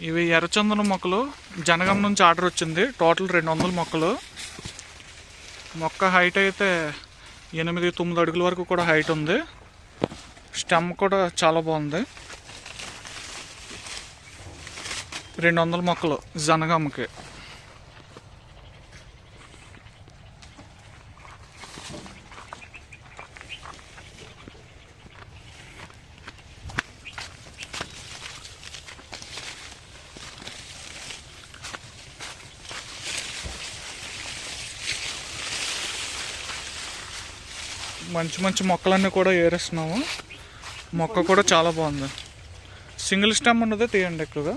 ఇవి ఎర్రచందనం మొక్కలు జనగం నుంచి ఆర్డర్ వచ్చింది. టోటల్ 200 మొక్కలు. మొక్క హైట్ అయితే 8-9 అడుగుల వరకు కూడా హైట్ ఉంది. స్టెమ్ కూడా చాలా బాగుంది. 200 మొక్కలు జనగంకి. మంచి మంచి మొక్కలన్నీ కూడా ఏరేస్తున్నాము. మొక్క కూడా చాలా బాగుంది. సింగిల్ స్టెమ్ ఉన్నదే తీయండి ఎక్కువగా.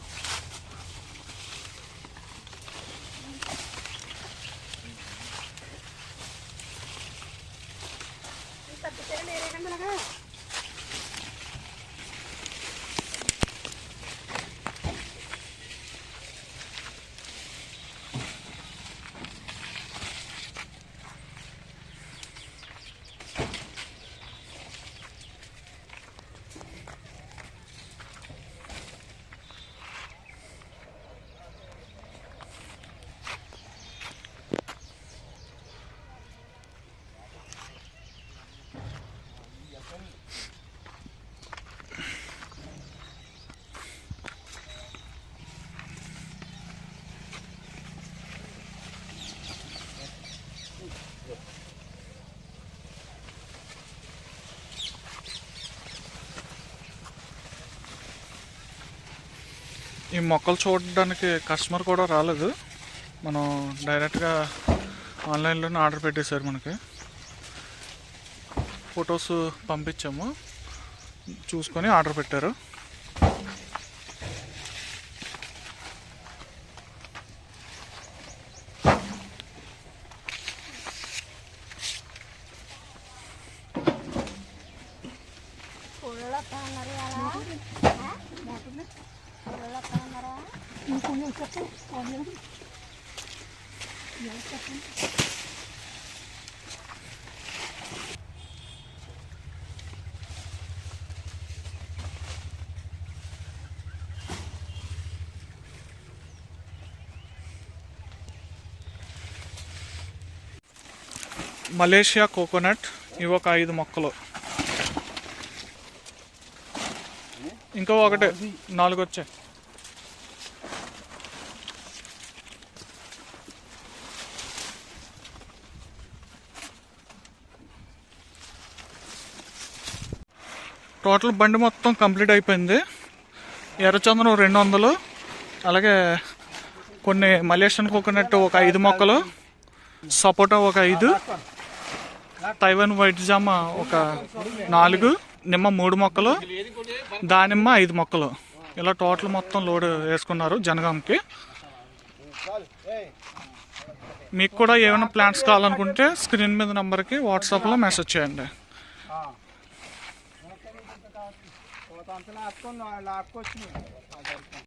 ఈ మొక్కలు చూడడానికి కస్టమర్ కూడా రాలేదు. మనం డైరెక్ట్గా ఆన్లైన్లోనే ఆర్డర్ పెట్టేశారు. మనకి ఫొటోస్ పంపించాము, చూసుకొని ఆర్డర్ పెట్టారు. మలేషియా కోకోనట్, ఇవి ఒక 5 మొక్కలు. ఇంకా ఒకటి 4 వచ్చాయి. టోటల్ బండి మొత్తం కంప్లీట్ అయిపోయింది. ఎర్రచందనం 200, అలాగే కొన్ని మలేషియన్ కోకోనట్ ఒక 5 మొక్కలు, సపోటా ఒక 5, తైవాన్ వైట్ జామ ఒక 4, నిమ్మ 3 మొక్కలు, దానిమ్మ 5 మొక్కలు. ఇలా టోటల్ మొత్తం లోడ్ వేసుకున్నారు జనగాంకి. మీకు కూడా ఏమైనా ప్లాంట్స్ కావాలనుకుంటే స్క్రీన్ మీద నెంబర్కి వాట్సాప్లో మెసేజ్ చేయండి.